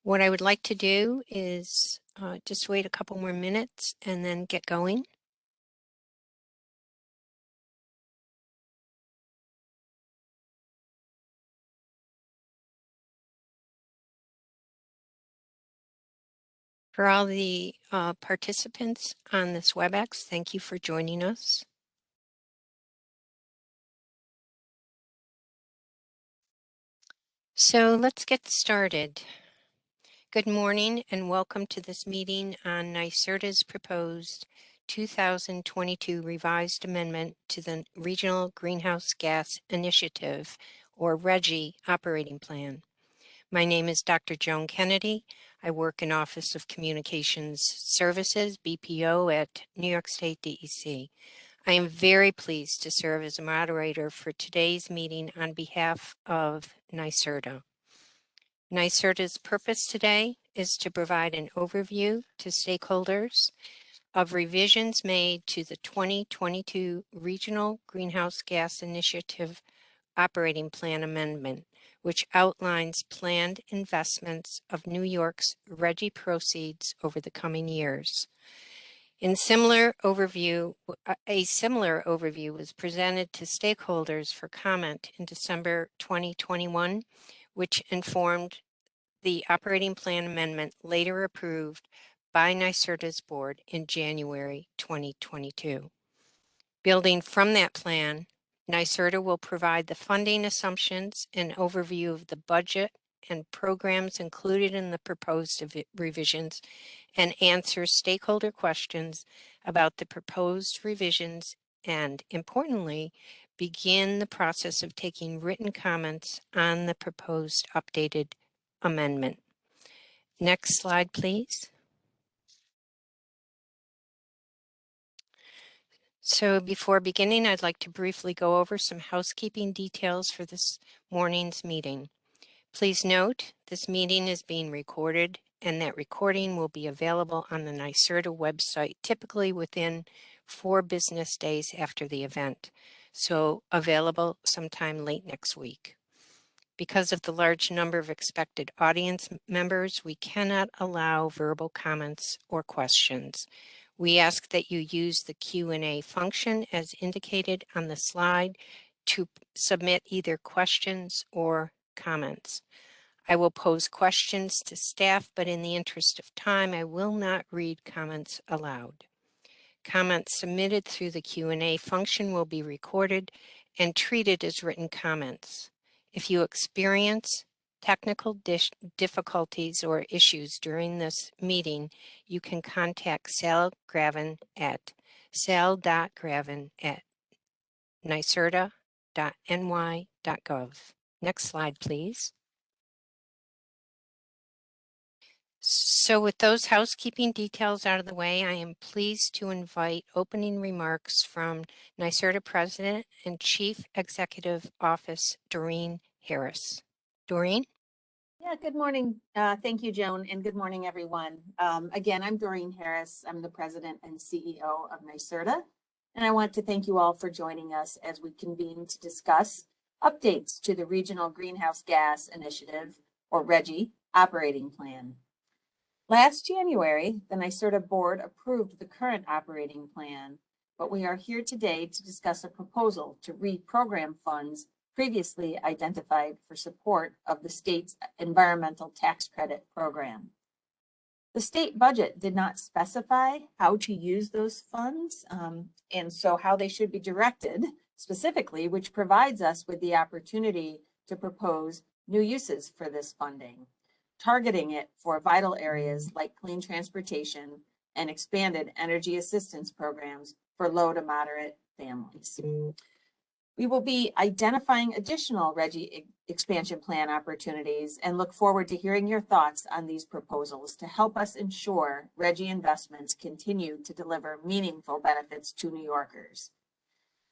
What I would like to do is just wait a couple more minutes and then get going. For all the participants on this WebEx, thank you for joining us. So let's get started. Good morning and welcome to this meeting on NYSERDA's proposed 2022 revised amendment to the Regional Greenhouse Gas Initiative, or RGGI, operating plan. My name is Dr. Joan Kennedy. I work in Office of Communications Services, BPO, at New York State DEC. I am very pleased to serve as a moderator for today's meeting on behalf of NYSERDA. NYSERDA's purpose today is to provide an overview to stakeholders of revisions made to the 2022 Regional Greenhouse Gas Initiative Operating Plan Amendment, which outlines planned investments of New York's RGGI proceeds over the coming years. A similar overview was presented to stakeholders for comment in December 2021, which informed the operating plan amendment later approved by NYSERDA's board in January 2022. Building from that plan, NYSERDA will provide the funding assumptions and overview of the budget and programs included in the proposed revisions and answer stakeholder questions about the proposed revisions and, importantly, begin the process of taking written comments on the proposed updated amendment. Next slide, please. So before beginning, I'd like to briefly go over some housekeeping details for this morning's meeting. Please note, this meeting is being recorded and that recording will be available on the NYSERDA website typically within 4 business days after the event, so available sometime late next week. Because of the large number of expected audience members, we cannot allow verbal comments or questions. We ask that you use the Q&A function as indicated on the slide to submit either questions or comments. I will pose questions to staff, but in the interest of time, I will not read comments aloud. Comments submitted through the Q&A function will be recorded and treated as written comments. If you experience technical difficulties or issues during this meeting, you can contact Sal Gravin at sal.gravin@nyserda.ny.gov. Next slide, please. So with those housekeeping details out of the way, I am pleased to invite opening remarks from NYSERDA President and Chief Executive Officer, Doreen Harris. Doreen? Yeah, good morning. Thank you, Joan, and good morning, everyone. Again, I'm Doreen Harris. I'm the President and CEO of NYSERDA, and I want to thank you all for joining us as we convene to discuss updates to the Regional Greenhouse Gas Initiative, or RGGI, operating plan. Last January, the NYSERDA board approved the current operating plan, but we are here today to discuss a proposal to reprogram funds previously identified for support of the state's environmental tax credit program. The state budget did not specify how to use those funds, and so how they should be directed specifically, which provides us with the opportunity to propose new uses for this funding, targeting it for vital areas like clean transportation and expanded energy assistance programs for low to moderate families. We will be identifying additional RGGI expansion plan opportunities and look forward to hearing your thoughts on these proposals to help us ensure RGGI investments continue to deliver meaningful benefits to New Yorkers.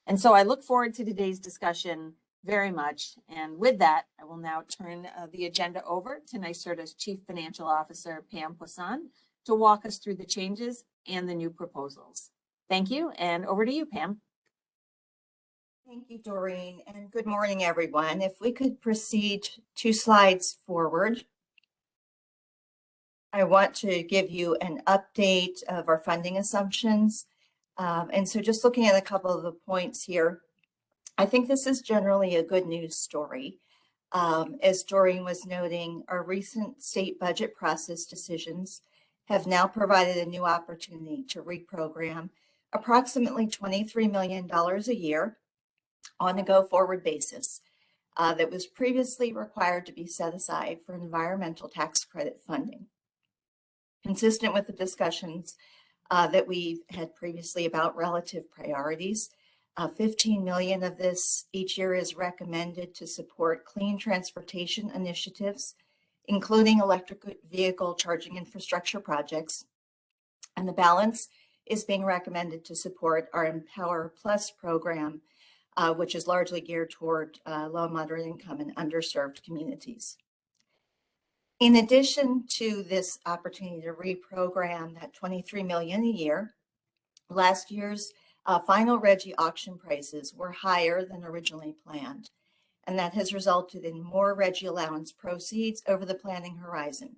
And so I look forward to today's discussion very much. And with that, I will now turn the agenda over to NYSERDA's Chief Financial Officer, Pam Poisson, to walk us through the changes and the new proposals. Thank you, and over to you, Pam. Thank you, Doreen, and good morning, everyone. If we could proceed 2 slides forward. I want to give you an update of our funding assumptions. And so just looking at a couple of the points here, I think this is generally a good news story. As Doreen was noting, our recent state budget process decisions have now provided a new opportunity to reprogram approximately $23 million a year on a go-forward basis that was previously required to be set aside for environmental tax credit funding. Consistent with the discussions that we've had previously about relative priorities, 15 million of this each year is recommended to support clean transportation initiatives, including electric vehicle charging infrastructure projects. And the balance is being recommended to support our Empower Plus program, which is largely geared toward low and moderate income and underserved communities. In addition to this opportunity to reprogram that 23 million a year, last year's final RGGI auction prices were higher than originally planned, and that has resulted in more RGGI allowance proceeds over the planning horizon.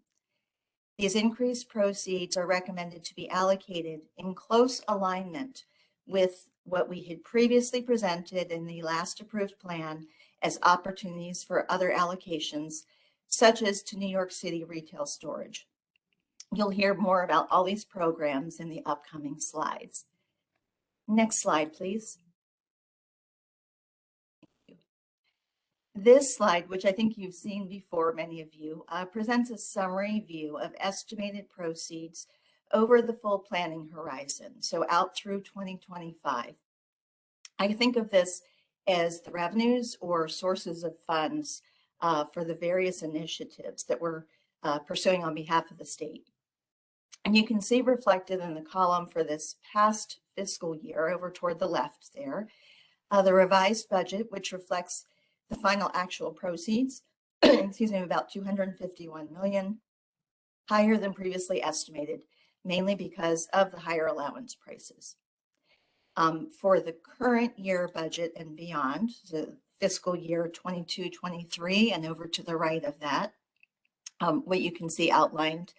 These increased proceeds are recommended to be allocated in close alignment with what we had previously presented in the last approved plan as opportunities for other allocations, such as to New York City retail storage. You'll hear more about all these programs in the upcoming slides. Next slide, please. This slide, which I think you've seen before, many of you, presents a summary view of estimated proceeds over the full planning horizon, so out through 2025. I think of this as the revenues or sources of funds for the various initiatives that we're pursuing on behalf of the state. And you can see reflected in the column for this past fiscal year over toward the left there, the revised budget, which reflects the final actual proceeds, excuse me, about 251 million, higher than previously estimated, mainly because of the higher allowance prices. For the current year budget and beyond, the fiscal year 22-23 and over to the right of that, what you can see outlined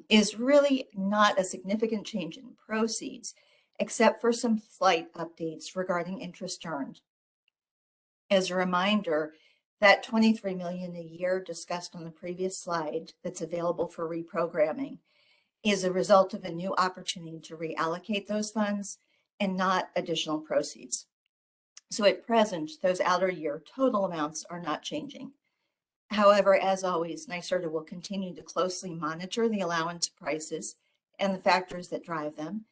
is really not a significant change in proceeds, except for some slight updates regarding interest earned. As a reminder, that 23 million a year discussed on the previous slide that's available for reprogramming is a result of a new opportunity to reallocate those funds and not additional proceeds. So at present, those outer year total amounts are not changing. However, as always, NYSERDA will continue to closely monitor the allowance prices and the factors that drive them,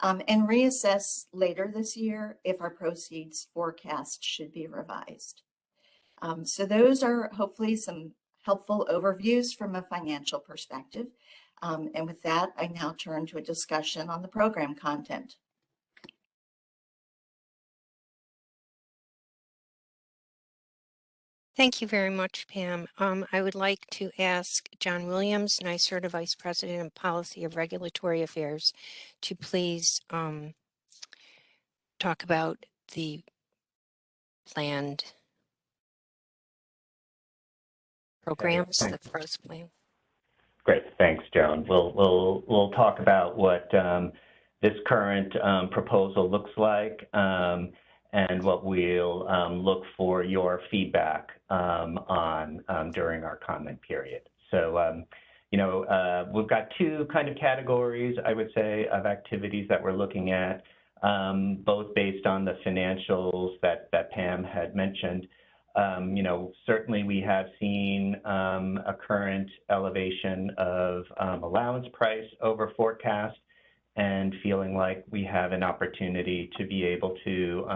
and reassess later this year if our proceeds forecast should be revised. So those are hopefully some helpful overviews from a financial perspective. And with that, I now turn to a discussion on the program content. Thank you very much, Pam. I would like to ask John Williams, NYSERDA Vice President of Policy of Regulatory Affairs, to please talk about the planned programs, the PROS plan. Great, thanks, Joan. We'll talk about what this current proposal looks like and what we'll look for your feedback on during our comment period. So, we've got two kind of categories, I would say, of activities that we're looking at, both based on the financials that Pam had mentioned. Certainly we have seen a current elevation of allowance price over forecast, and feeling like we have an opportunity to be able to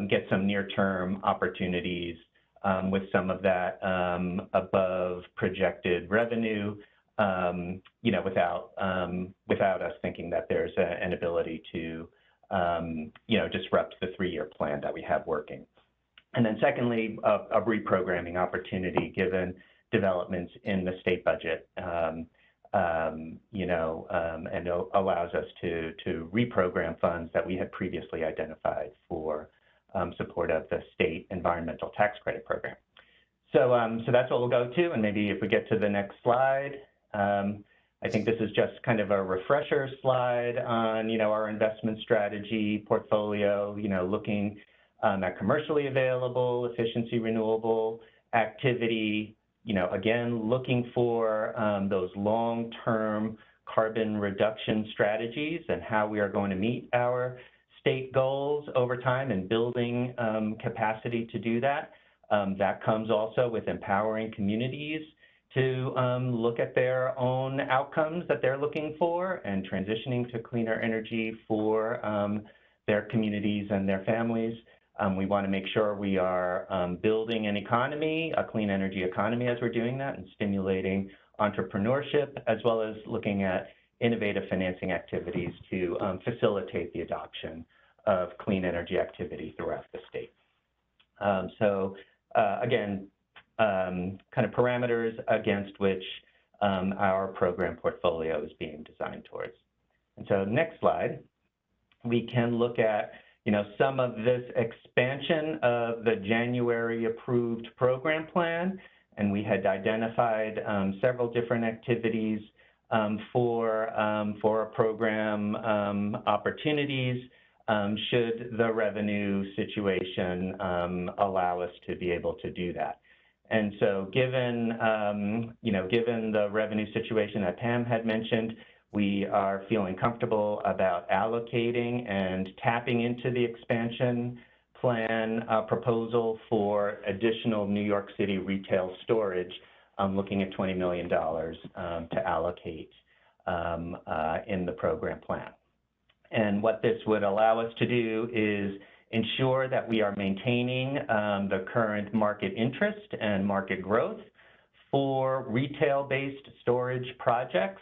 get some near-term opportunities with some of that above projected revenue, without us thinking that there's an ability to, disrupt the 3-year plan that we have working. And then secondly, a reprogramming opportunity given developments in the state budget, and allows us to reprogram funds that we had previously identified for support of the state environmental tax credit program. So, so that's what we'll go to, and maybe if we get to the next slide, I think this is just kind of a refresher slide on, our investment strategy portfolio, looking at commercially available, efficiency renewable activity, again, looking for those long-term carbon reduction strategies and how we are going to meet our state goals over time and building capacity to do that. That comes also with empowering communities to look at their own outcomes that they're looking for and transitioning to cleaner energy for their communities and their families. We want to make sure we are building an economy, a clean energy economy as we're doing that, and stimulating entrepreneurship, as well as looking at innovative financing activities to facilitate the adoption of clean energy activity throughout the state. Again, kind of parameters against which our program portfolio is being designed towards. And so next slide, we can look at some of this expansion of the January approved program plan, and we had identified several different activities for program opportunities should the revenue situation allow us to be able to do that. And so given, given the revenue situation that Pam had mentioned, we are feeling comfortable about allocating and tapping into the expansion plan proposal for additional New York City retail storage, looking at $20 million to allocate in the program plan. And what this would allow us to do is ensure that we are maintaining the current market interest and market growth for retail-based storage projects,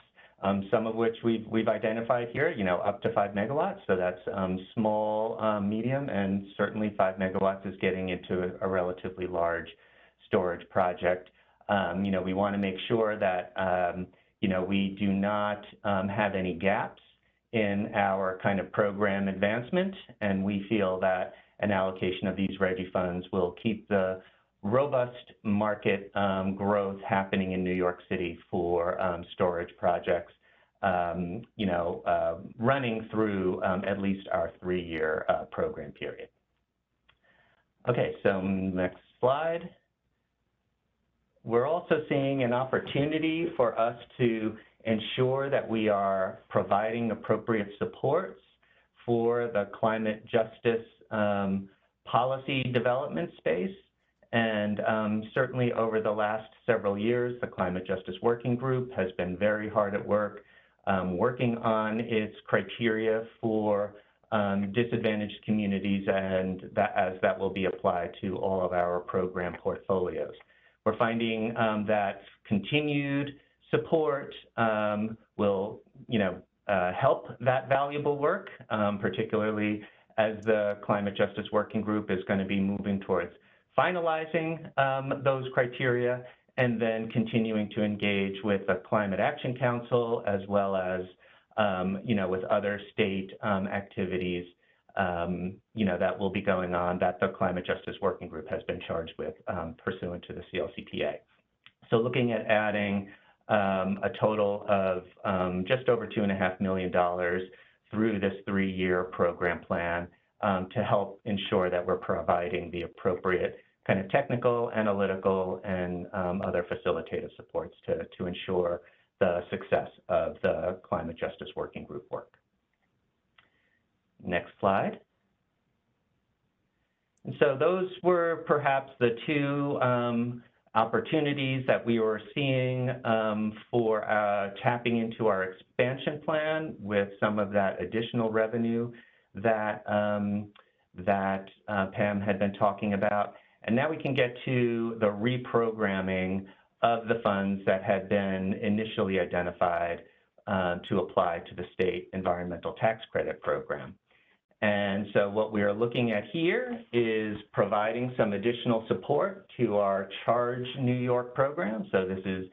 some of which we've identified here, up to 5 megawatts. So that's small, medium, and certainly 5 megawatts is getting into a relatively large storage project. We want to make sure that, we do not have any gaps in our kind of program advancement, and we feel that an allocation of these RGGI funds will keep the robust market growth happening in New York City for storage projects, running through at least our 3-year program period. Okay, so next slide. We're also seeing an opportunity for us to ensure that we are providing appropriate supports for the climate justice policy development space. And certainly over the last several years, the Climate Justice Working Group has been very hard at work working on its criteria for disadvantaged communities, and that will be applied to all of our program portfolios. We're finding that continued support will, help that valuable work, particularly as the Climate Justice Working Group is going to be moving towards finalizing those criteria and then continuing to engage with the Climate Action Council as well as, with other state activities, that will be going on that the Climate Justice Working Group has been charged with pursuant to the CLCPA. So looking at adding a total of just over $2.5 million through this 3-year program plan to help ensure that we're providing the appropriate kind of technical, analytical, and other facilitative supports to ensure the success of the Climate Justice Working Group work. Next slide. And so those were perhaps the two opportunities that we were seeing for tapping into our expansion plan with some of that additional revenue that Pam had been talking about. And now we can get to the reprogramming of the funds that had been initially identified to apply to the state environmental tax credit program. And so what we are looking at here is providing some additional support to our Charge New York program. So this is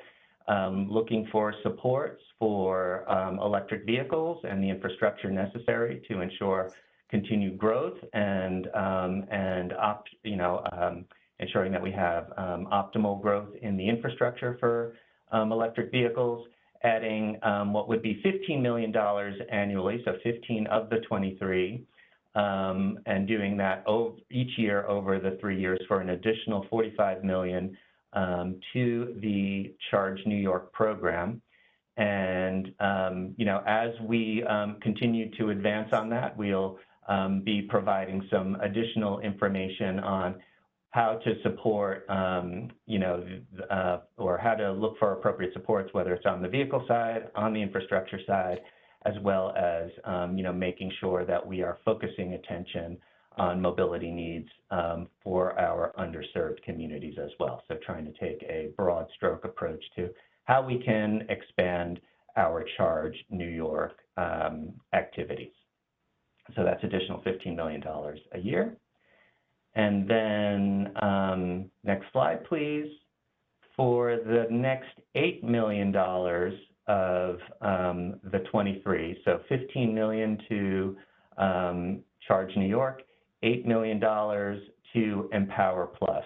looking for supports for electric vehicles and the infrastructure necessary to ensure continued growth and ensuring that we have optimal growth in the infrastructure for electric vehicles, adding what would be $15 million annually, so 15 of the 23, and doing that each year over the 3 years for an additional $45 million to the Charge New York program. And, you know, as we continue to advance on that, we'll be providing some additional information on how to support, you know, or how to look for appropriate supports, whether it's on the vehicle side, on the infrastructure side, as well as, you know, making sure that we are focusing attention on mobility needs for our underserved communities as well. So trying to take a broad stroke approach to how we can expand our Charge New York activities. So that's additional $15 million a year. And then next slide, please. For the next $8 million of the 23, so $15 million to Charge New York, $8 million to Empower Plus.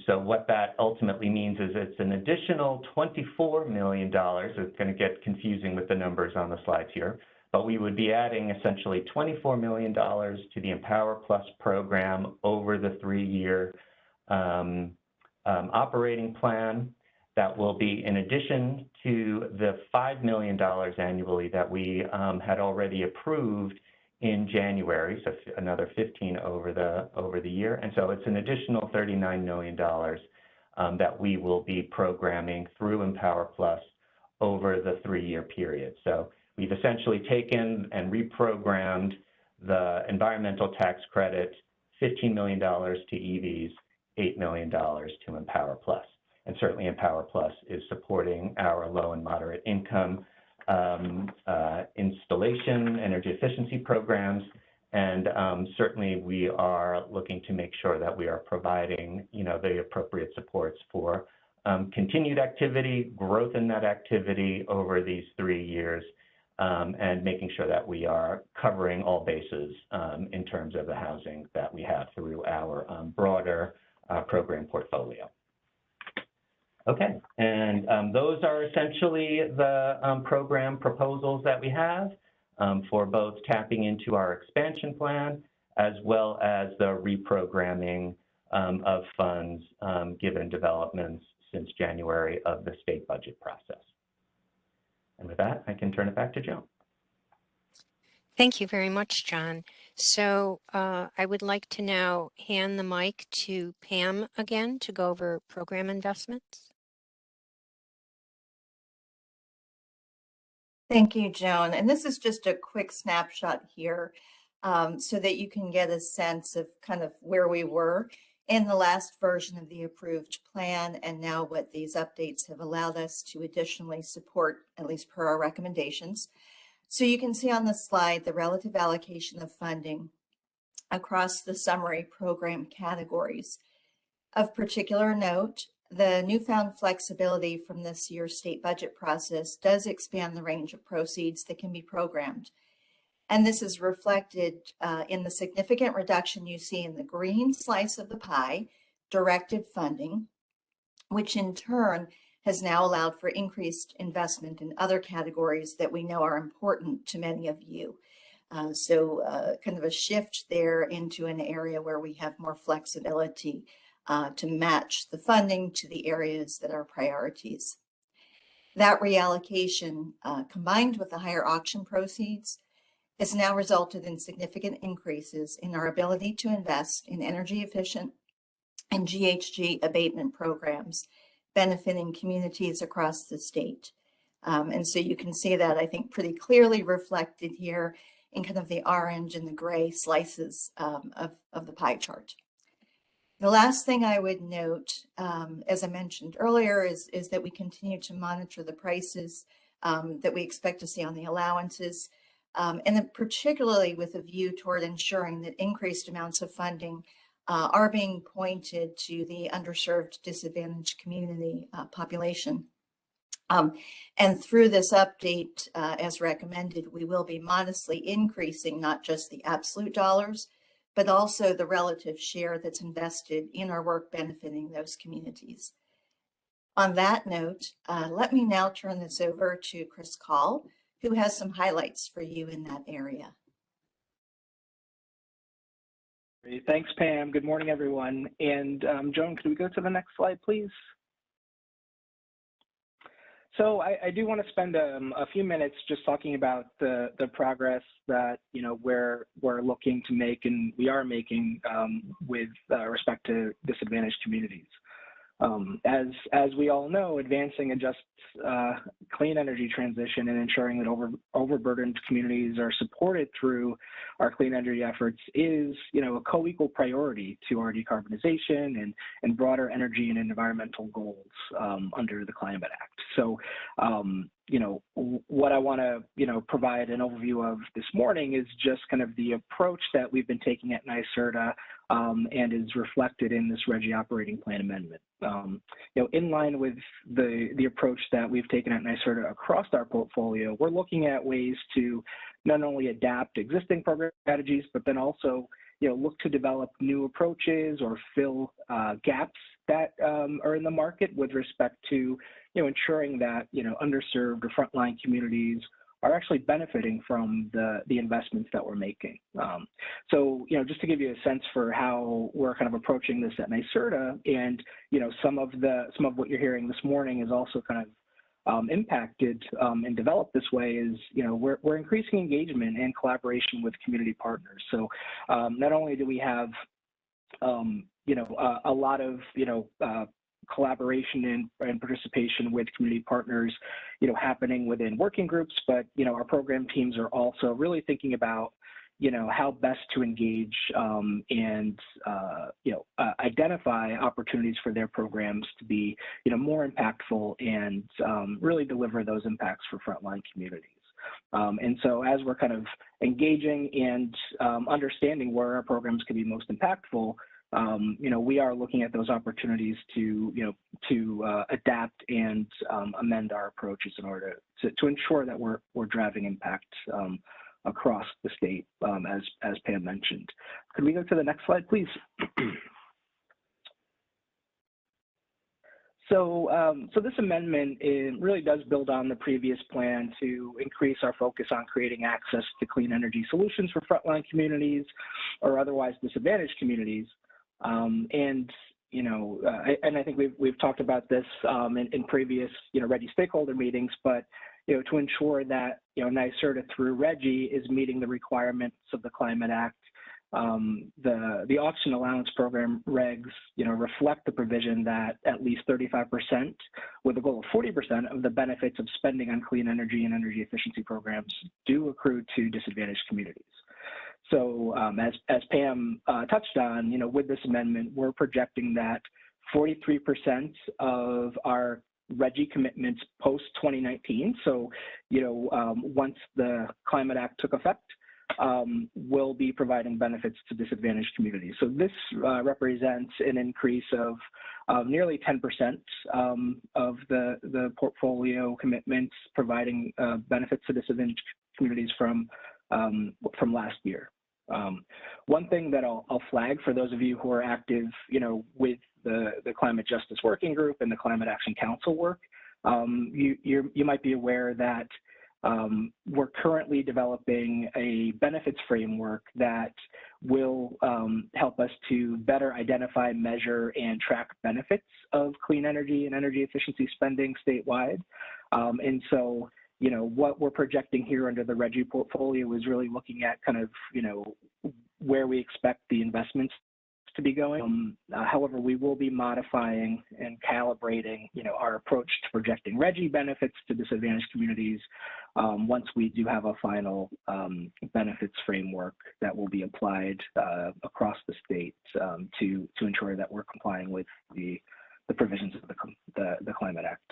So what that ultimately means is it's an additional $24 million. It's going to get confusing with the numbers on the slides here, but we would be adding essentially $24 million to the Empower Plus program over the 3-year operating plan. That will be in addition to the $5 million annually that we had already approved in January, so another 15 over the year. And so it's an additional $39 million that we will be programming through Empower Plus over the 3-year period. So we've essentially taken and reprogrammed the environmental tax credit, $15 million to EVs, $8 million to Empower Plus. And certainly Empower Plus is supporting our low and moderate income installation, energy efficiency programs, and certainly we are looking to make sure that we are providing, you know, the appropriate supports for continued activity, growth in that activity over these 3 years, and making sure that we are covering all bases in terms of the housing that we have through our broader program portfolio. Okay, and those are essentially the program proposals that we have for both tapping into our expansion plan as well as the reprogramming of funds given developments since January of the state budget process. And with that, I can turn it back to Joan. Thank you very much, John. So I would like to now hand the mic to Pam again to go over program investments. Thank you, Joan. And this is just a quick snapshot here so that you can get a sense of kind of where we were in the last version of the approved plan and now what these updates have allowed us to additionally support, at least per our recommendations. So you can see on the slide the relative allocation of funding across the summary program categories. Of particular note, the newfound flexibility from this year's state budget process does expand the range of proceeds that can be programmed. And this is reflected in the significant reduction you see in the green slice of the pie, directed funding, which in turn has now allowed for increased investment in other categories that we know are important to many of you. So kind of a shift there into an area where we have more flexibility to match the funding to the areas that are priorities. That reallocation, combined with the higher auction proceeds, has now resulted in significant increases in our ability to invest in energy efficient and GHG abatement programs, benefiting communities across the state. And so you can see that, I think, pretty clearly reflected here in kind of the orange and the gray slices of the pie chart. The last thing I would note, as I mentioned earlier, is that we continue to monitor the prices that we expect to see on the allowances, and then particularly with a view toward ensuring that increased amounts of funding are being pointed to the underserved, disadvantaged community population. And through this update, as recommended, we will be modestly increasing not just the absolute dollars, but also the relative share that's invested in our work benefiting those communities. On that note, let me now turn this over to Chris Call, who has some highlights for you in that area. Great. Thanks, Pam. Good morning, everyone. And Joan, could we go to the next slide, please? So I do want to spend a few minutes just talking about the progress that we're looking to make and we are making with respect to disadvantaged communities. As we all know, advancing a just clean energy transition and ensuring that overburdened communities are supported through our clean energy efforts is, a co-equal priority to our decarbonization and broader energy and environmental goals under the Climate Act. So, what I want to, provide an overview of this morning is just kind of the approach that we've been taking at NYSERDA and is reflected in this RGGI operating plan amendment. In line with the approach that we've taken at NYSERDA across our portfolio, we're looking at ways to not only adapt existing program strategies, but then also, look to develop new approaches or fill gaps that are in the market with respect to, ensuring that, underserved or frontline communities are actually benefiting from the investments that we're making. So, just to give you a sense for how we're kind of approaching this at NYSERDA, and some of what you're hearing this morning is also kind of impacted and developed this way is, we're increasing engagement and collaboration with community partners. So not only do we have, a lot of, collaboration and participation with community partners, happening within working groups, but, our program teams are also really thinking about, how best to engage and, identify opportunities for their programs to be, more impactful and really deliver those impacts for frontline communities. And so as we're kind of engaging and understanding where our programs can be most impactful, we are looking at those opportunities to, adapt and amend our approaches in order to ensure that we're driving impact across the state, as Pam mentioned. Could we go to the next slide, please? So this amendment really does build on the previous plan to increase our focus on creating access to clean energy solutions for frontline communities or otherwise disadvantaged communities. And I think we've talked about this in previous RGGI stakeholder meetings, but to ensure that NYSERDA through RGGI is meeting the requirements of the Climate Act. The auction allowance program regs reflect the provision that at least 35%, with a goal of 40% of the benefits of spending on clean energy and energy efficiency programs do accrue to disadvantaged communities. So as Pam touched on, with this amendment, we're projecting that 43% of our RGGI commitments post 2019, so once the Climate Act took effect, will be providing benefits to disadvantaged communities. So this represents an increase of nearly 10% of the portfolio commitments providing benefits to disadvantaged communities from last year. One thing that I'll flag for those of you who are active, with the Climate Justice Working Group and the Climate Action Council work, you might be aware that we're currently developing a benefits framework that will help us to better identify, measure, and track benefits of clean energy and energy efficiency spending statewide. And so, what we're projecting here under the RGGI portfolio is really looking at kind of, where we expect the investments to be going. However, we will be modifying and calibrating, our approach to projecting RGGI benefits to disadvantaged communities once we do have a final benefits framework that will be applied across the state to ensure that we're complying with the provisions of the Climate Act.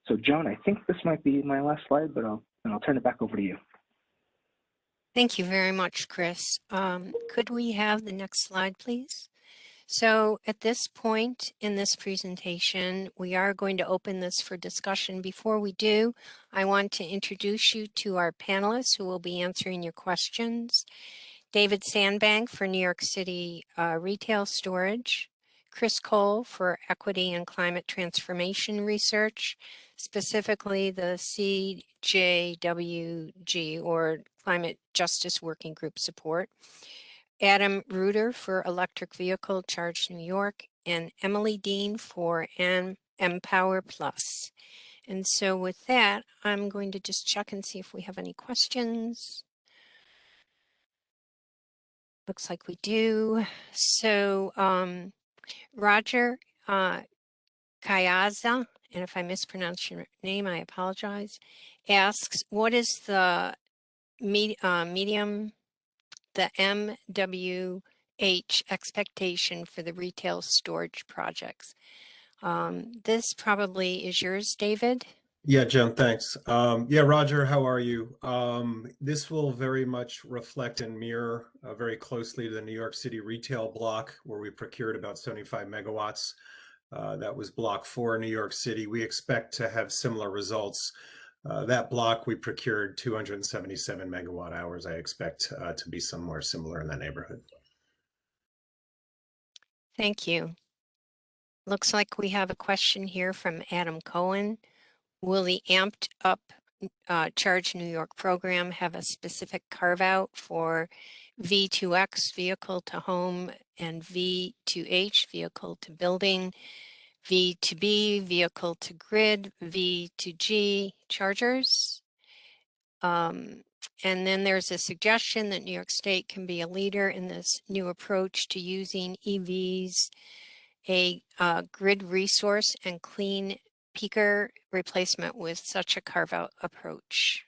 So Joan, I think this might be my last slide, but I'll turn it back over to you. Thank you very much, Chris. Could we have the next slide, please? So at this point in this presentation, we are going to open this for discussion. Before we do, I want to introduce you to our panelists who will be answering your questions. David Sandbank for New York City Retail Storage, Chris Cole for Equity and Climate Transformation Research, specifically the CJWG or Climate Justice Working Group support. Adam Reuter for Electric Vehicle Charge New York, and Emily Dean for Empower Plus. And so with that, I'm going to just check and see if we have any questions. Looks like we do. So Roger Kayaza, and if I mispronounce your name, I apologize, asks, what is the medium, the MWH expectation for the retail storage projects? This probably is yours, David. Yeah, Jen, thanks. Yeah, Roger, how are you? This will very much reflect and mirror very closely to the New York City retail block where we procured about 75 megawatts. That was block 4 in New York City. We expect to have similar results. That block we procured 277 megawatt hours. I expect to be somewhere similar in that neighborhood. Thank you. Looks like we have a question here from Adam Cohen. Will the amped up Charge New York program have a specific carve out for V2X, vehicle to home, and V2H, vehicle to building, V2B, vehicle to grid, V2G chargers? And then there's a suggestion that New York State can be a leader in this new approach to using EVs, a grid resource and clean peaker replacement with such a carve-out approach.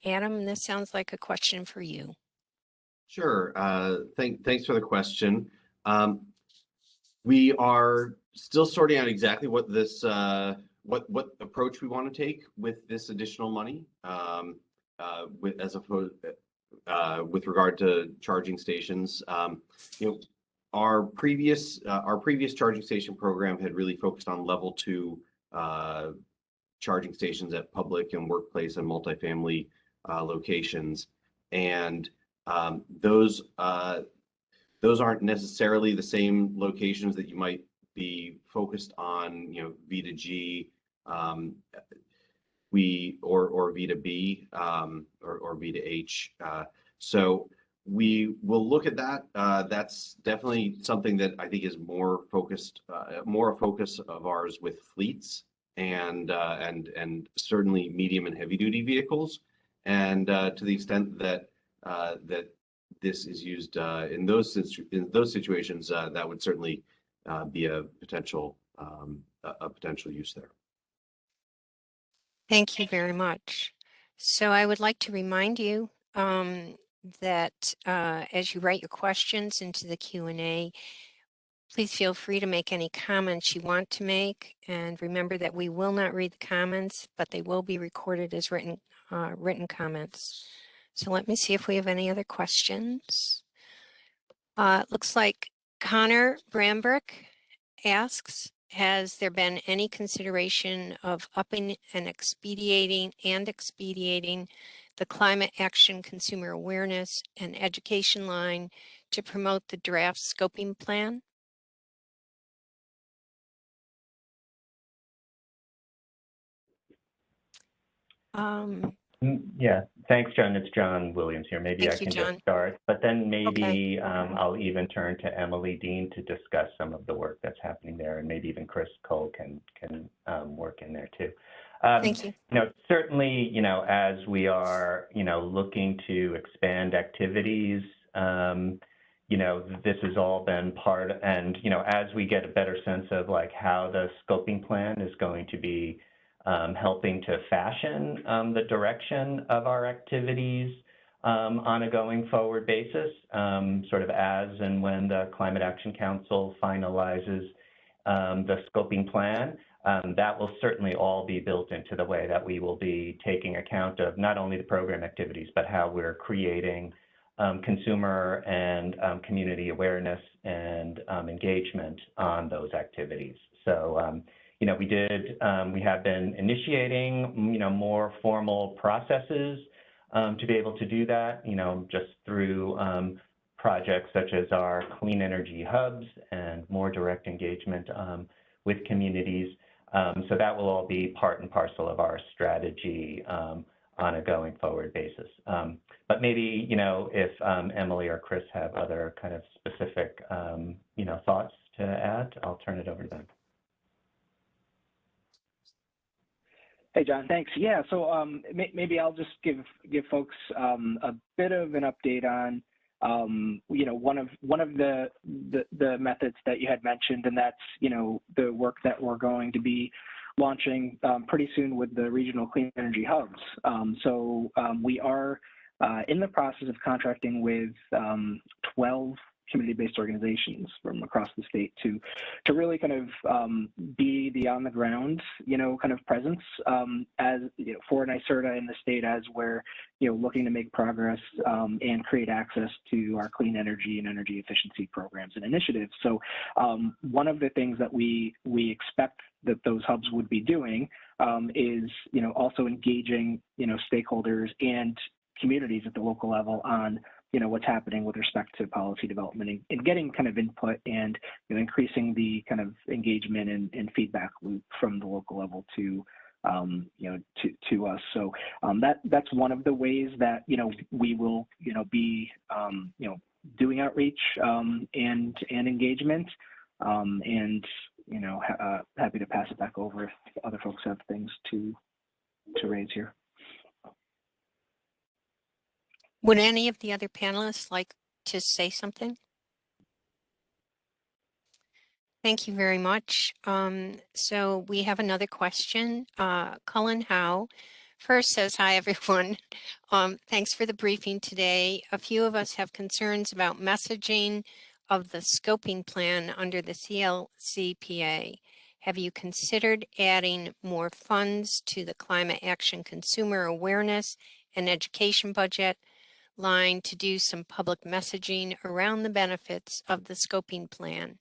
Adam, this sounds like a question for you. Sure. Thanks for the question. We are still sorting out exactly what this what approach we want to take with this additional money, with regard to charging stations. Our previous charging station program had really focused on level 2 charging stations at public and workplace and multifamily locations, and those aren't necessarily the same locations that you might be focused on, V2G, or V2B, or V2H. So we will look at that. That's definitely something that I think is more a focus of ours with fleets and certainly medium and heavy duty vehicles. And to the extent that this is used in those situations, that would certainly be a potential use there. Thank you very much. So I would like to remind you that as you write your questions into the Q&A, please feel free to make any comments you want to make. And remember that we will not read the comments, but they will be recorded as written comments. So let me see if we have any other questions. Looks like Conor Bambrick asks, has there been any consideration of upping and expediting the climate action consumer awareness and education line to promote the draft scoping plan? Yeah, thanks, John. It's John Williams here. Maybe I can just start, but then maybe I'll even turn to Emily Dean to discuss some of the work that's happening there, and maybe even Chris Cole can work in there too. Thank you. Certainly, as we are, looking to expand activities, this has all been part, and as we get a better sense of like how the scoping plan is going to be helping to fashion the direction of our activities on a going forward basis, sort of as and when the Climate Action Council finalizes the scoping plan. That will certainly all be built into the way that we will be taking account of not only the program activities, but how we're creating consumer and community awareness and engagement on those activities. So, we have been initiating, more formal processes to be able to do that, just through projects such as our clean energy hubs and more direct engagement with communities. So that will all be part and parcel of our strategy on a going forward basis. But maybe, if Emily or Chris have other kind of specific, thoughts to add, I'll turn it over to them. Hey, John, thanks. Yeah, so maybe I'll just give folks a bit of an update on, one of the methods that you had mentioned, and that's, the work that we're going to be launching pretty soon with the regional clean energy hubs. We are in the process of contracting with 12 community-based organizations from across the state to really kind of be the on the ground, kind of presence as for NYSERDA in the state as we're looking to make progress and create access to our clean energy and energy efficiency programs and initiatives. So one of the things that we expect that those hubs would be doing is also engaging stakeholders and communities at the local level on what's happening with respect to policy development and getting kind of input and increasing the kind of engagement and feedback loop from the local level to to us. So that's one of the ways that we will be doing outreach and engagement, and happy to pass it back over if other folks have things to raise here. Would any of the other panelists like to say something? Thank you very much. So we have another question. Colin Howe first says, hi, everyone. Thanks for the briefing today. A few of us have concerns about messaging of the scoping plan under the CLCPA. Have you considered adding more funds to the Climate Action Consumer Awareness and Education budget line to do some public messaging around the benefits of the scoping plan?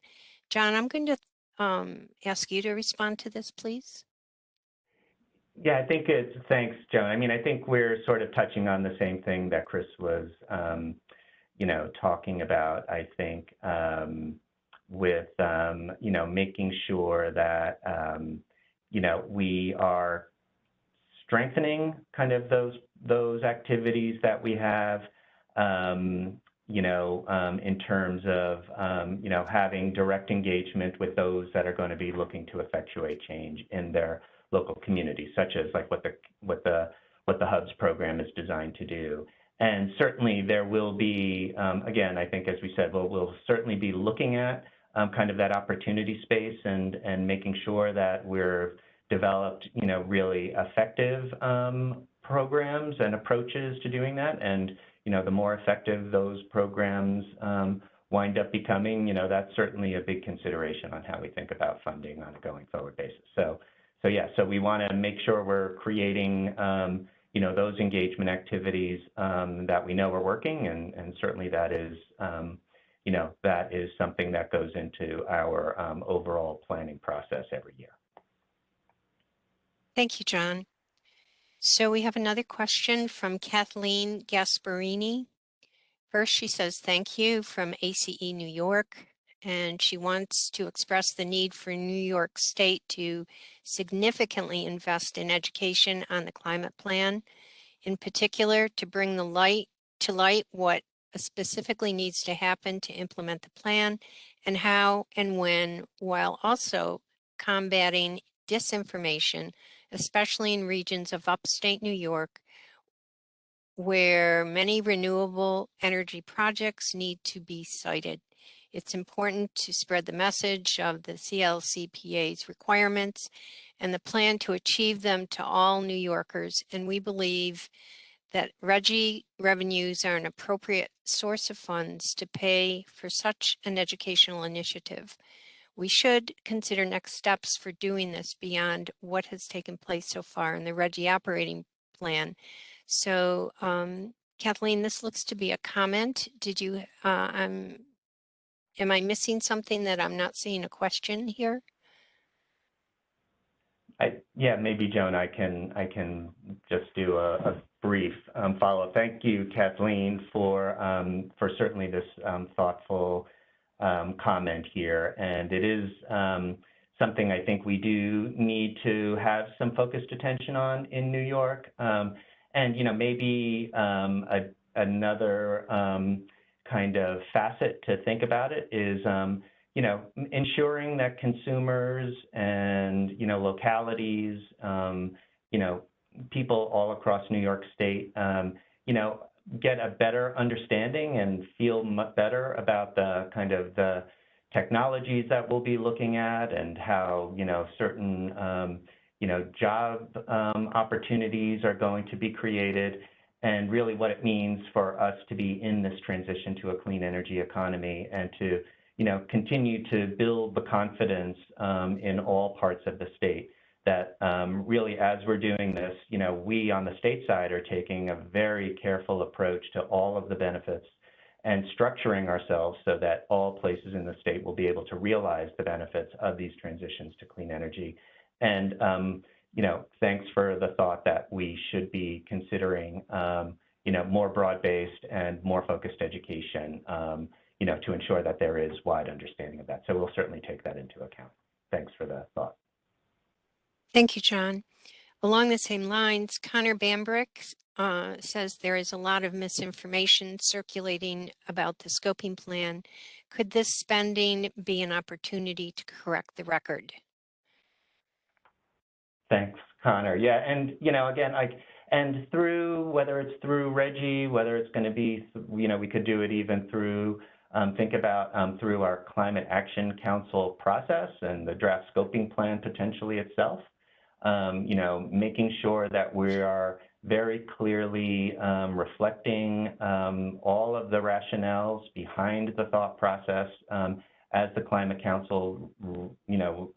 John, I'm going to ask you to respond to this, please. Yeah, I think thanks, Joan. I mean, I think we're sort of touching on the same thing that Chris was, talking about, I think, with, making sure that, we are strengthening kind of those activities that we have, in terms of, having direct engagement with those that are going to be looking to effectuate change in their local communities, such as like what the Hubs program is designed to do. And certainly there will be, again, I think, as we said, we'll certainly be looking at kind of that opportunity space and making sure that we're developed, really effective programs and approaches to doing that. And, the more effective those programs wind up becoming, that's certainly a big consideration on how we think about funding on a going forward basis. So we want to make sure we're creating, those engagement activities that we know are working, and certainly that is, that is something that goes into our overall planning process every year. Thank you, John. So we have another question from Kathleen Gasparini. First, she says, thank you from ACE New York, and she wants to express the need for New York State to significantly invest in education on the climate plan, in particular to bring to light what specifically needs to happen to implement the plan and how and when, while also combating disinformation, especially in regions of upstate New York, where many renewable energy projects need to be sited. It's important to spread the message of the CLCPA's requirements and the plan to achieve them to all New Yorkers, and we believe that RGGI revenues are an appropriate source of funds to pay for such an educational initiative. We should consider next steps for doing this beyond what has taken place so far in the RGGI operating plan. So, Kathleen, this looks to be a comment. Did you, am I missing something that I'm not seeing a question here? Yeah, maybe Joan, I can just do a brief follow-up. Thank you, Kathleen, for certainly this thoughtful comment here. And it is something I think we do need to have some focused attention on in New York. And, you know, maybe another kind of facet to think about it is, you know, ensuring that consumers and, you know, localities, you know, people all across New York State, you know, get a better understanding and feel much better about the kind of the technologies that we'll be looking at and how, you know, certain, you know, job opportunities are going to be created, and really what it means for us to be in this transition to a clean energy economy and to, you know, continue to build the confidence in all parts of the state that really, as we're doing this, you know, we on the state side are taking a very careful approach to all of the benefits and structuring ourselves so that all places in the state will be able to realize the benefits of these transitions to clean energy. And, you know, thanks for the thought that we should be considering, you know, more broad-based and more focused education, you know, to ensure that there is wide understanding of that. So we'll certainly take that into account. Thanks for the thought. Thank you, John. Along the same lines, Conor Bambrick says there is a lot of misinformation circulating about the scoping plan. Could this spending be an opportunity to correct the record? Thanks, Conor. Yeah, and, you know, again, and through, whether it's through RGGI, whether it's going to be, you know, we could do it even through, think about through our Climate Action Council process and the draft scoping plan potentially itself. You know, making sure that we are very clearly reflecting all of the rationales behind the thought process as the Climate Council, you know,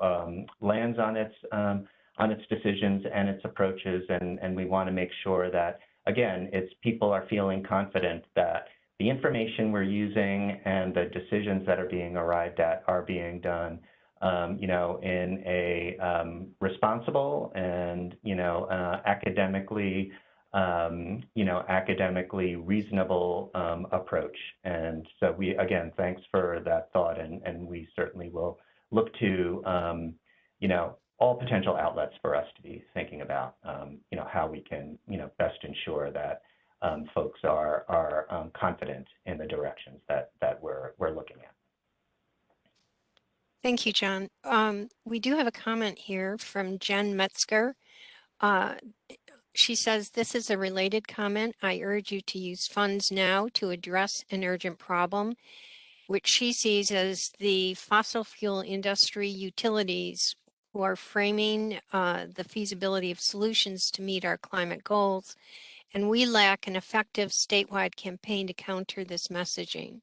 lands on its decisions and its approaches, and we want to make sure that, again, people are feeling confident that the information we're using and the decisions that are being arrived at are being done you know, in a responsible and, you know, academically reasonable approach. And so we, again, thanks for that thought, and we certainly will look to, you know, all potential outlets for us to be thinking about, you know, how we can, you know, best ensure that folks are confident in the directions that we're looking at. Thank you, John. We do have a comment here from Jen Metzger. She says, this is a related comment. I urge you to use funds now to address an urgent problem, which she sees as the fossil fuel industry utilities who are framing the feasibility of solutions to meet our climate goals. And we lack an effective statewide campaign to counter this messaging.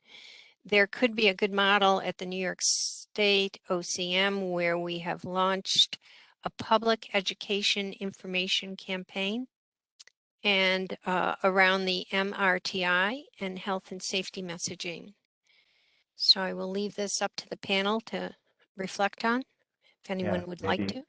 There could be a good model at the New York State OCM where we have launched a public education information campaign and around the MRTI and health and safety messaging. So I will leave this up to the panel to reflect on, if anyone would like to.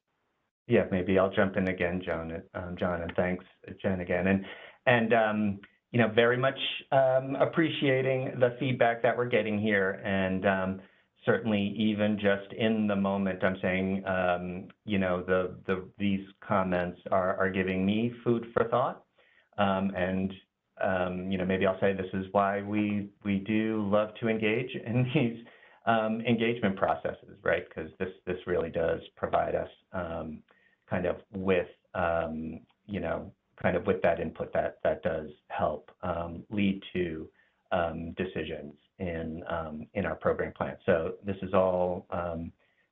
Yeah, maybe I'll jump in again, John, and thanks, Jen, again. And you know, very much appreciating the feedback that we're getting here. And certainly even just in the moment, I'm saying, you know, these comments are giving me food for thought. And, you know, maybe I'll say this is why we do love to engage in these engagement processes, right? Because this really does provide us kind of with, you know, kind of with that input that does help lead to decisions in our program plan. So this is all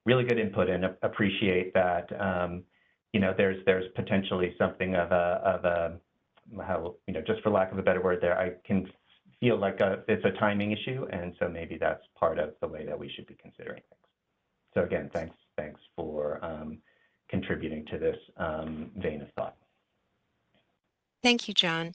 really good input, and appreciate that. You know, there's potentially something of a how, you know, just for lack of a better word there, I can feel like it's a timing issue, and so maybe that's part of the way that we should be considering things. So again, thanks for contributing to this vein of thought. Thank you, John.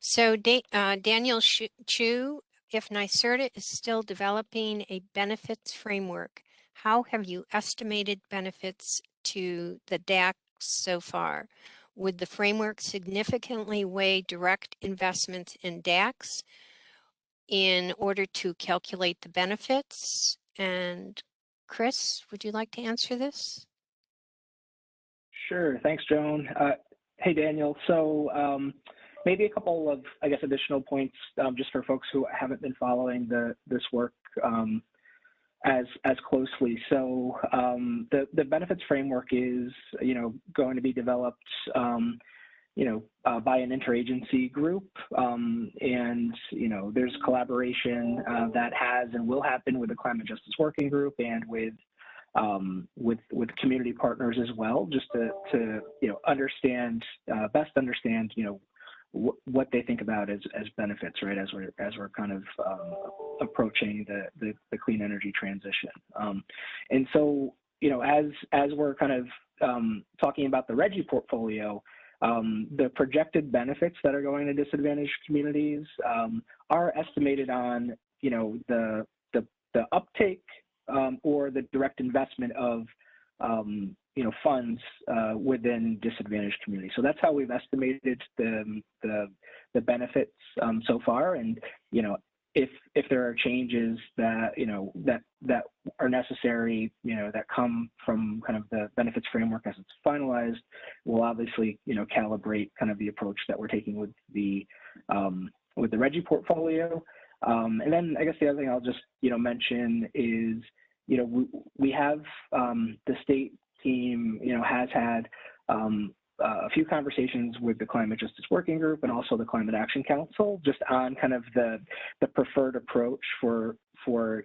So Daniel Chu, if NYSERDA is still developing a benefits framework, how have you estimated benefits to the DAC so far? Would the framework significantly weigh direct investments in DACs in order to calculate the benefits? And Chris, would you like to answer this? Sure. Thanks, Joan. Hey, Daniel. So maybe a couple of, I guess, additional points just for folks who haven't been following this work as closely. So the benefits framework is, going to be developed, by an interagency group, and there's collaboration that has and will happen with the Climate Justice Working Group and with community partners as well, just to understand best understand what they think about as benefits, right, as we're kind of approaching the clean energy transition. And so as we're kind of talking about the RGGI portfolio, the projected benefits that are going to disadvantaged communities are estimated on the uptake or the direct investment of funds within disadvantaged communities. So that's how we've estimated the benefits so far. And if there are changes that that are necessary, that come from kind of the benefits framework as it's finalized, we'll obviously calibrate kind of the approach that we're taking with the RGGI portfolio. And then I guess the other thing I'll just mention is we have the state team has had a few conversations with the Climate Justice Working Group and also the Climate Action Council just on kind of the preferred approach for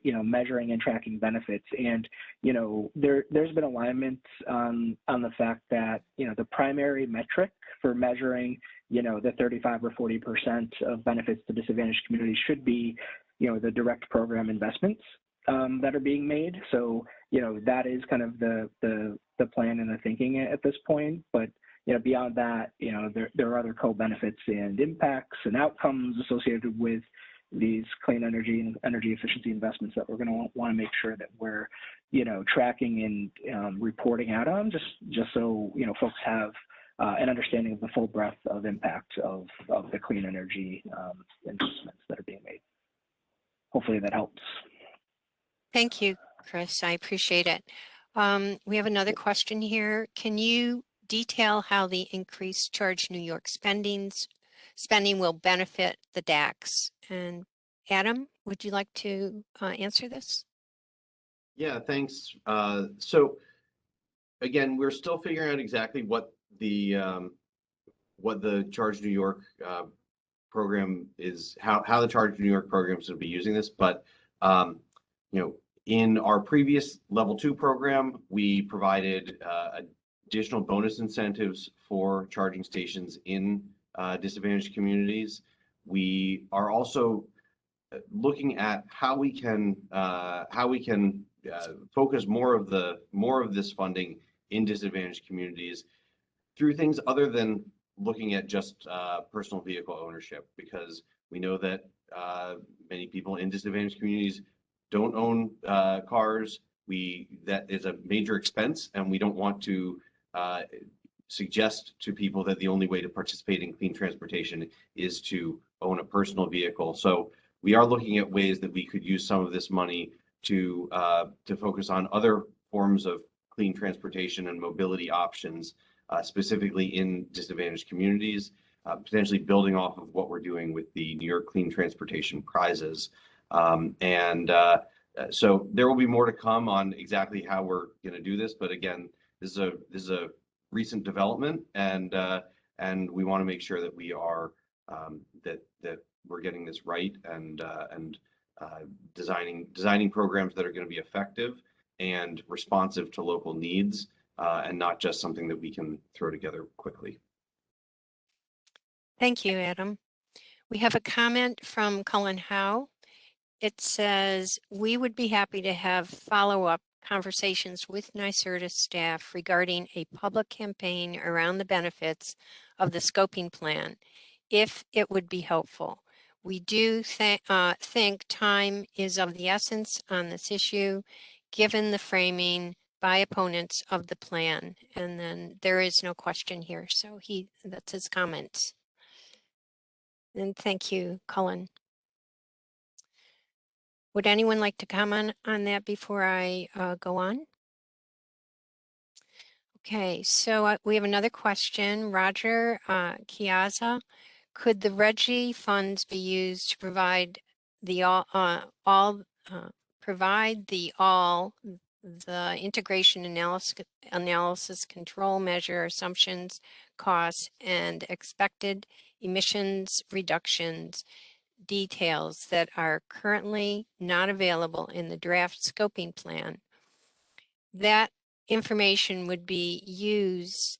measuring and tracking benefits. And there's been alignment on the fact that the primary metric for measuring the 35 or 40% of benefits to disadvantaged communities should be the direct program investments that are being made. So that is kind of the plan and the thinking at this point. But beyond that, there are other co-benefits and impacts and outcomes associated with these clean energy and energy efficiency investments that we're going to want to make sure that we're tracking and reporting out on, just so folks have an understanding of the full breadth of impact of the clean energy investments that are being made. Hopefully that helps. Thank you, Chris. I appreciate it. We have another question here. Can you detail how the increased Charge New York spending will benefit the DACs? And Adam, would you like to answer this? Yeah, thanks. So again, we're still figuring out exactly what the Charge New York program is, how the Charge New York programs will be using this. But in our previous level 2 program, we provided additional bonus incentives for charging stations in disadvantaged communities. We are also looking at how we can focus more of this funding in disadvantaged communities through things other than looking at just personal vehicle ownership, because we know that many people in disadvantaged communities don't own cars. That is a major expense, and we don't want to suggest to people that the only way to participate in clean transportation is to own a personal vehicle. So we are looking at ways that we could use some of this money to focus on other forms of clean transportation and mobility options, specifically in disadvantaged communities, potentially building off of what we're doing with the New York Clean Transportation Prizes. So there will be more to come on exactly how we're going to do this. But again, this is a recent development, and we want to make sure that we are that we're getting this right and designing programs that are going to be effective and responsive to local needs, and not just something that we can throw together quickly. Thank you, Adam. We have a comment from Colin Howe. It says, we would be happy to have follow-up conversations with NYSERDA staff regarding a public campaign around the benefits of the scoping plan, if it would be helpful. We do think time is of the essence on this issue, given the framing by opponents of the plan. And then there is no question here. So that's his comments. And thank you, Colin. Would anyone like to comment on that before I go on? Okay, so we have another question. Roger Chiazza, could the RGGI funds be used to provide the the integration analysis control measure assumptions, costs, and expected emissions reductions details that are currently not available in the draft scoping plan? That information would be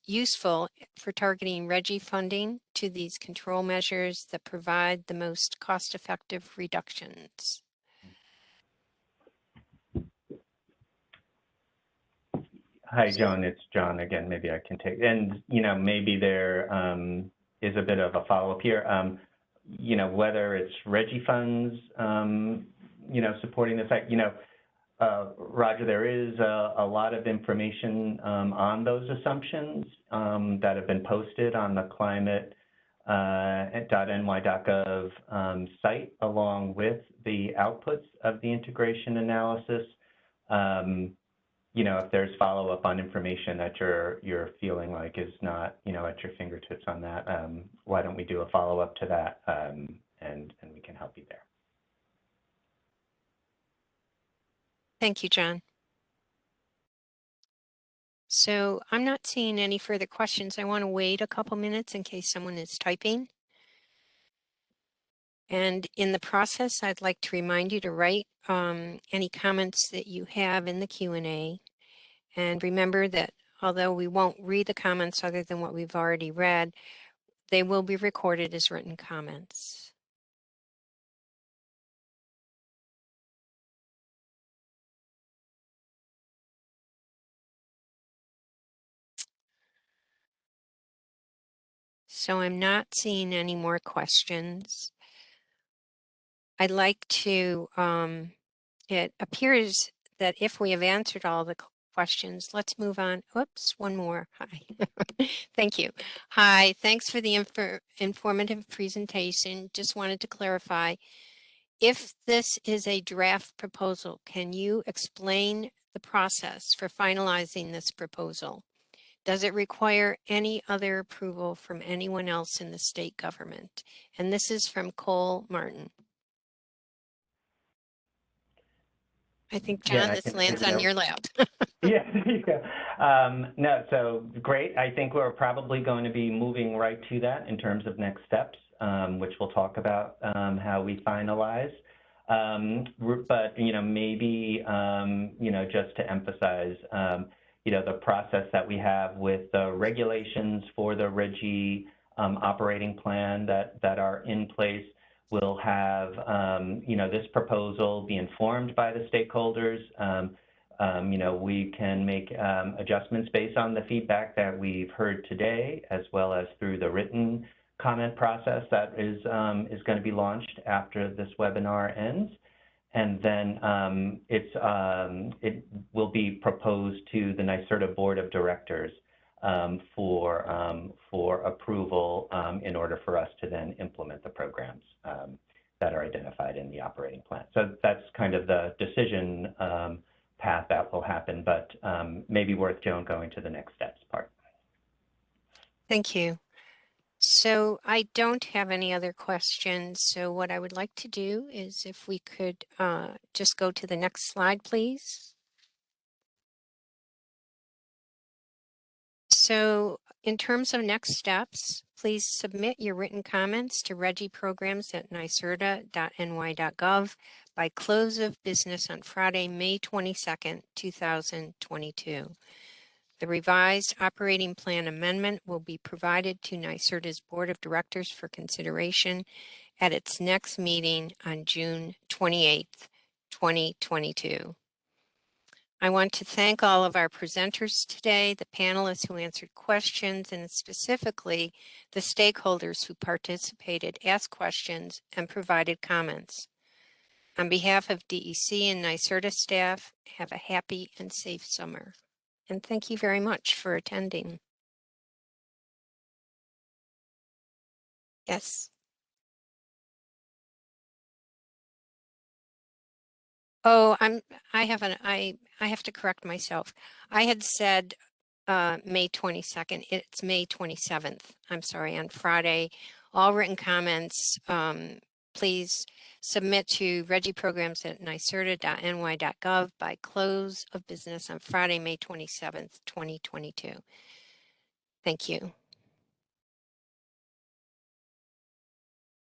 useful for targeting RGGI funding to these control measures that provide the most cost-effective reductions. Hi, Joan, it's John again. Maybe I can take, and maybe there is a bit of a follow-up here. Whether it's RGGI funds, supporting the fact, Roger, there is a lot of information on those assumptions that have been posted on the climate.ny.gov site, along with the outputs of the integration analysis. If there's follow-up on information that you're feeling like is not, at your fingertips on that, why don't we do a follow-up to that, and we can help you there. Thank you, John. So I'm not seeing any further questions. I want to wait a couple minutes in case someone is typing. And in the process, I'd like to remind you to write any comments that you have in the Q&A. And remember that although we won't read the comments other than what we've already read, they will be recorded as written comments. So I'm not seeing any more questions. I'd like to, it appears that if we have answered all the questions, let's move on. Oops, one more. Hi. Thank you. Hi, thanks for the informative presentation. Just wanted to clarify, if this is a draft proposal, can you explain the process for finalizing this proposal? Does it require any other approval from anyone else in the state government? And this is from Cole Martin. I think, John, this lands on your lap. Yeah. No, so great. I think we're probably going to be moving right to that in terms of next steps, which we'll talk about how we finalize. But, maybe, just to emphasize, the process that we have with the regulations for the RGGI operating plan that are in place. We'll have, this proposal be informed by the stakeholders. We can make adjustments based on the feedback that we've heard today, as well as through the written comment process that is going to be launched after this webinar ends. And then it will be proposed to the NYSERDA Board of Directors for approval in order for us to then implement the programs that are identified in the operating plan. So that's kind of the decision path that will happen, but maybe worth Joan going to the next steps part. Thank you. So I don't have any other questions. So what I would like to do is if we could just go to the next slide, please. So in terms of next steps, please submit your written comments to regiprograms@nyserda.ny.gov by close of business on Friday, May 22nd, 2022. The revised operating plan amendment will be provided to NYSERDA's Board of Directors for consideration at its next meeting on June 28th, 2022. I want to thank all of our presenters today, the panelists who answered questions, and specifically the stakeholders who participated, asked questions, and provided comments. On behalf of DEC and NYSERDA staff, have a happy and safe summer. and thank you very much for attending. Yes. Oh, I have to correct myself. I had said May 22nd. It's May 27th. I'm sorry, on Friday. All written comments, please submit to regiprograms@nycerta.ny.gov by close of business on Friday, May 27th, 2022. Thank you.